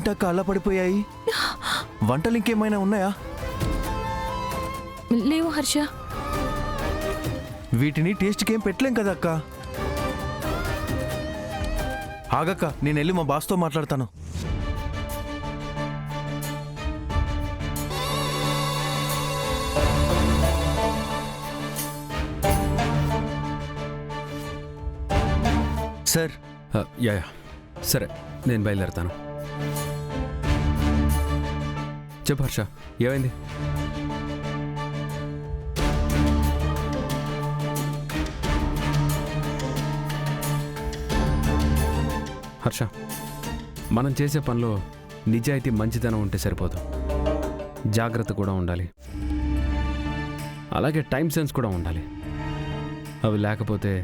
ఏంటక్క అలా పడిపోయాయి? వంటలు ఇంకేమైనా ఉన్నాయా? లేవు హర్ష. వీటిని టేస్ట్కి ఏం పెట్టలేం కదా అక్క. ఆగక్క, నేను వెళ్ళి మా బాస్తో మాట్లాడతాను. సార్. యా సరే, నేను బయలుదేరుతాను. చెప్పు హర్ష, ఏమైంది? హర్ష, మనం చేసే పనిలో నిజాయితీ మంచితనం ఉంటే సరిపోదు, జాగ్రత్త కూడా ఉండాలి. అలాగే టైం సెన్స్ కూడా ఉండాలి. అవి లేకపోతే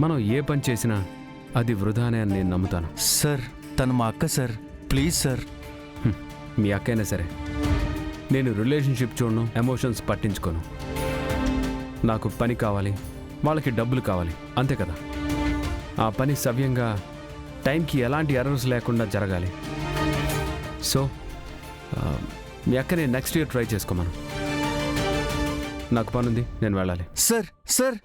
మనం ఏ పని చేసినా అది వృధానే అని నేను నమ్ముతాను. సార్, తను మా అక్క సార్, ప్లీజ్ సార్. మీ అక్కైనా సరే, నేను రిలేషన్షిప్ చూడను, ఎమోషన్స్ పట్టించుకోను. నాకు పని కావాలి, వాళ్ళకి డబ్బులు కావాలి, అంతే కదా. ఆ పని సవ్యంగా టైంకి ఎలాంటి ఎర్రర్స్ లేకుండా జరగాలి. సో మీ అక్కని నెక్స్ట్ ఇయర్ ట్రై చేసుకోమను. నాకు పని ఉంది, నేను వెళ్ళాలి. సార్ సార్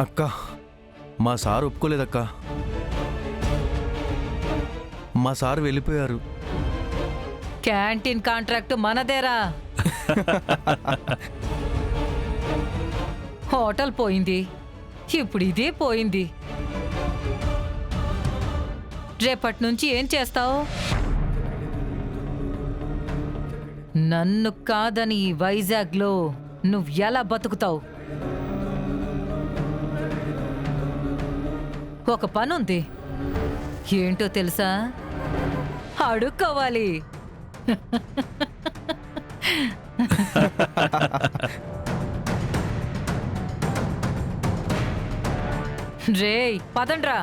అక్క, మా సార్ ఒప్పుకోలేదక్క. మా సార్ వెళ్ళిపోయారు. Canteen contract మనదేరా. హోటల్ పోయింది, ఇప్పుడు ఇదే పోయింది. రేపటి నుంచి ఏం చేస్తావు? నన్ను కాదని ఈ వైజాగ్లో నువ్వు ఎలా బతుకుతావు? ఒక పనుంది, ఏంటో తెలుసా? అడుక్కోవాలి. రేయ్ పదండ్రా.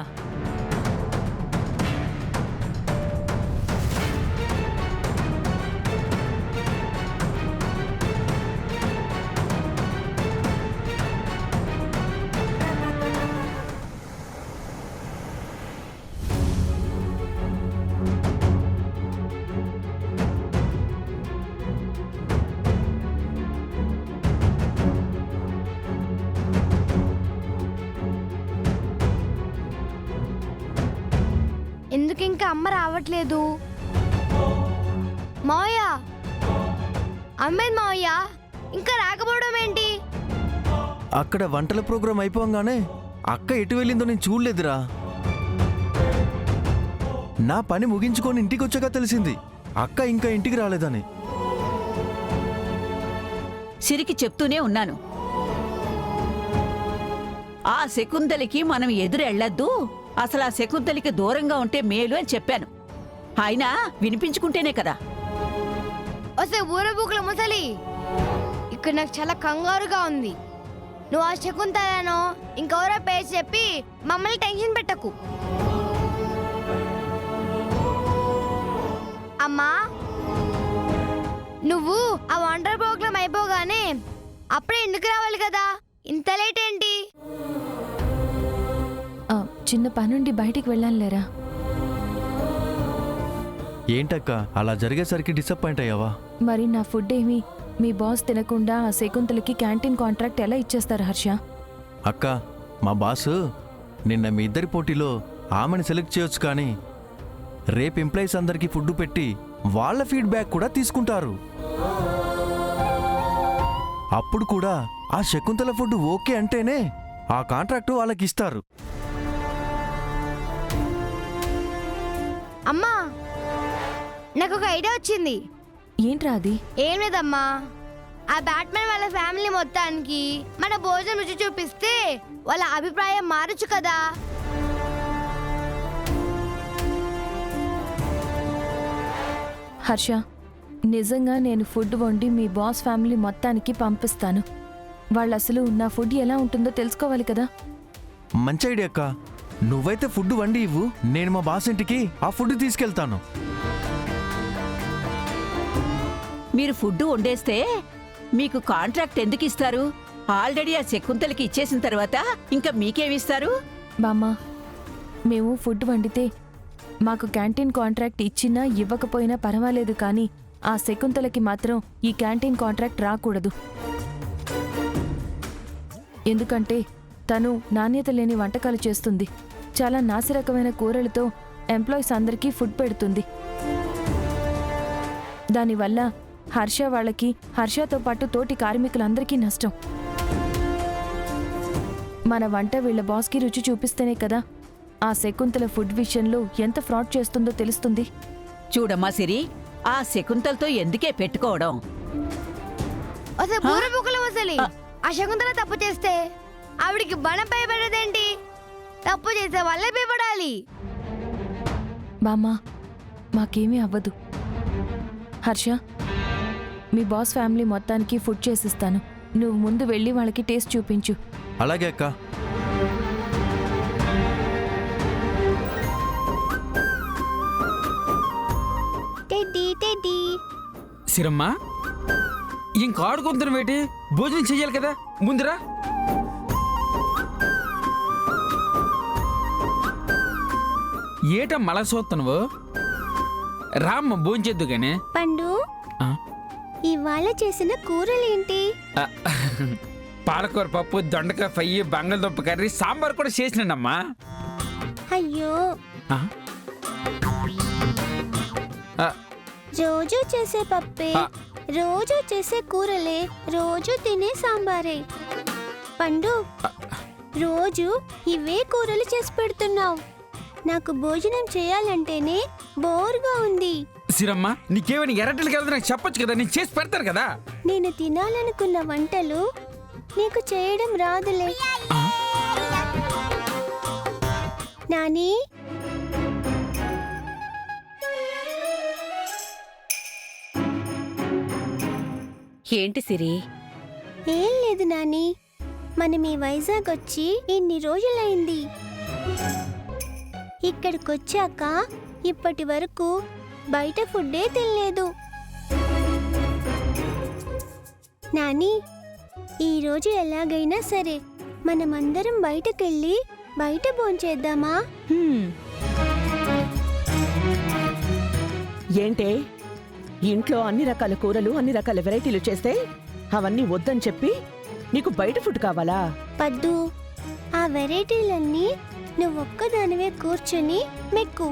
ఎందుకు ఇంకా అమ్మ రావట్లేదు? మావయ్య, అమ్మేది మావయ్య, ఇంకా రాకపోవడం ఏంటి? అక్కడ వంటల ప్రోగ్రాం అయిపోగానే అక్క ఎటు వెళ్ళిందో నేను చూడలేదురా. నా పని ముగించుకొని ఇంటికి వచ్చాక తెలిసింది అక్క ఇంకా ఇంటికి రాలేదని. సిరికి చెప్తూనే ఉన్నాను, ఆ శకుంతలికి మనం ఎదురెళ్లొద్దు, అసలు ఆ శకుంతలికి దూరంగా ఉంటే మేలు అని చెప్పాను. అయినా వినిపించుకుంటేనే కదా. వస్తే ఊరబూకుల ముసలి, ఇక్కడ నాకు చాలా కంగారుగా ఉంది. నువ్వు ఆ శకుంతలను ఇంకెవరో పేరు చెప్పి మమ్మల్ని టెన్షన్ పెట్టకు. అమ్మా, నువ్వు ఆ వండర్ ప్రోగ్రాం అయిపోగానే అప్పుడే ఎందుకు రావాలి కదా, ఇంత లేట్ ఏంటి? చిన్న పనుండి బయటికి వెళ్ళాను లేరా. ఏంటక్క అలా జరిగేసరికి డిసప్పాయింట్ అయ్యావా? మరి నా ఫుడ్ ఏమి మీ బాస్ తినకుండా ఆ శకుంతలకి క్యాంటీన్ కాంట్రాక్ట్ ఎలా ఇచ్చేస్తారు హర్ష? అక్క, మా బాసు నిన్న మీ ఇద్దరి పోటీలో ఆమెను సెలెక్ట్ చేయొచ్చు, కానీ రేపు ఎంప్లాయీస్ అందరికీ ఫుడ్ పెట్టి వాళ్ళ ఫీడ్బ్యాక్ కూడా తీసుకుంటారు. అప్పుడు కూడా ఆ శకుంతల ఫుడ్ ఓకే అంటేనే ఆ కాంట్రాక్టు వాళ్ళకి ఇస్తారు. అమ్మా, నాకు ఒక ఐడియా వచ్చింది. ఏంట్రా అది? ఏం లేదమ్మా, ఆ బ్యాట్మెన్ వాళ్ళ ఫ్యామిలీ మొత్తానికి మన భోజనం రుచి చూపిస్తే వాళ్ళ అభిప్రాయం మారచ్చు కదా. హర్ష, నిజంగా నేను ఫుడ్ వండి మీ బాస్ ఫ్యామిలీ మొత్తానికి పంపిస్తాను. వాళ్ళు అసలు నా ఫుడ్ ఎలా ఉంటుందో తెలుసుకోవాలి కదా. మంచి ఐడియా అక్క. నువ్వైతే ఫుడ్ వండి ఇవ్వు, నేను మా బాస్ ఇంటికి ఆ ఫుడ్ తీసుకెళ్తాను. మీరు ఫుడ్ వండేస్తే మీకు కాంట్రాక్ట్ ఎందుకు ఇస్తారు? ఆల్రెడీ ఆ శకుంతలకి ఇచ్చేసిన తర్వాత ఇంకా మీకేమిస్తారు? బామ్మ, మేము ఫుడ్ వండితే మాకు క్యాంటీన్ కాంట్రాక్ట్ ఇచ్చినా ఇవ్వకపోయినా పర్వాలేదు, కానీ ఆ శకుంతలకి మాత్రం ఈ క్యాంటీన్ కాంట్రాక్ట్ రాకూడదు. ఎందుకంటే తను నాణ్యత లేని వంటకాలు చేస్తుంది, చాలా నాసిరకమైన కూరలతో ఎంప్లాయీస్ అందరికీ ఫుడ్ పెడుతుంది. దానివల్ల హర్ష వాళ్ళకి, హర్షతో పాటు తోటి కార్మికులందరికీ నష్టం. మన వంట వీళ్ళ బాస్కి రుచి చూపిస్తేనే కదా ఆ శకుంతల ఫుడ్ విషయంలో ఎంత ఫ్రాడ్ చేస్తుందో తెలుస్తుంది. చూడమ్మా సిరి, ఆ శకుంతలతో ఎందుకే పెట్టుకోవడం? వస్తే ఊరబుక్కుల ముసలి ఆ శకుంతల తప్పు చేస్తే ఆవిడికి బణం భయపడదేంటి? తప్పు చేసే వాళ్ళే భయపడాలి. బామ్మా, మాకేమీ అవ్వదు. హర్ష, మీ బాస్ ఫ్యామిలీ మొత్తానికి ఫుడ్ చేసిస్తాను. నువ్వు ముందు వెళ్ళి వాళ్ళకి టేస్ట్ చూపించు. అలాగే అక్క. టెడ్డీ టెడ్డీ సిరమ్మ, ఇంక ఆడుకుంటున్నాం ఏంటి? భోజనం చెయ్యాలి కదా, ముందురా. ఏటా మళ్ళా చూస్తున్నావు? రామ్మ భోంచేద్దు గానే. పండు, ఆ? ఇవాళ చేసిన కూరలేంటి? ఆ, పాలకూర పప్పు, దొండకాయ ఫ్రై, బంగాళదుంప కర్రీ, సాంబార్ కూడా చేసినానమ్మా. అయ్యో, ఆ? ఆ, రోజు చేసే పప్పే, ఆ. రోజు చేసే కూరలే, రోజు తినే సాంబారే. పండు, రోజు ఇవే కూరలు చేసి పెడుతున్నావు. నాకు భోజనం చేయాలంటేనే బోర్గా ఉంది. సిరమ్మ, నీకేమైనా ఎర్రటికి వెళ్తే నాకు చెప్పొచ్చు కదా, నేను చేసి పెడతాను కదా. నేను తినాలనుకున్న వంటలు నీకు చేయడం రాదులే. ఆ? నాని, ఏంటి సిరి? ఏం లేదు నాని, మనం ఈ వైజాగ్ వచ్చి ఇన్ని రోజులైంది. ఇక్కడికొచ్చాక ఇప్పటి వరకు బయట ఫుడ్డే తినలేదు. నాని, ఈరోజు ఎలాగైనా సరే మనమందరం బయటకెళ్ళి బయట భోంచేద్దామా? ఏంటే, ఇంట్లో అన్ని రకాల కూరలు, అన్ని రకాల వెరైటీలు చేస్తే అవన్నీ వద్దని చెప్పి నీకు బయట ఫుడ్ కావాలా? పద్దు, ఆ వెరైటీలన్నీ నువ్వొక్కదానివే కూర్చొని మెక్కు.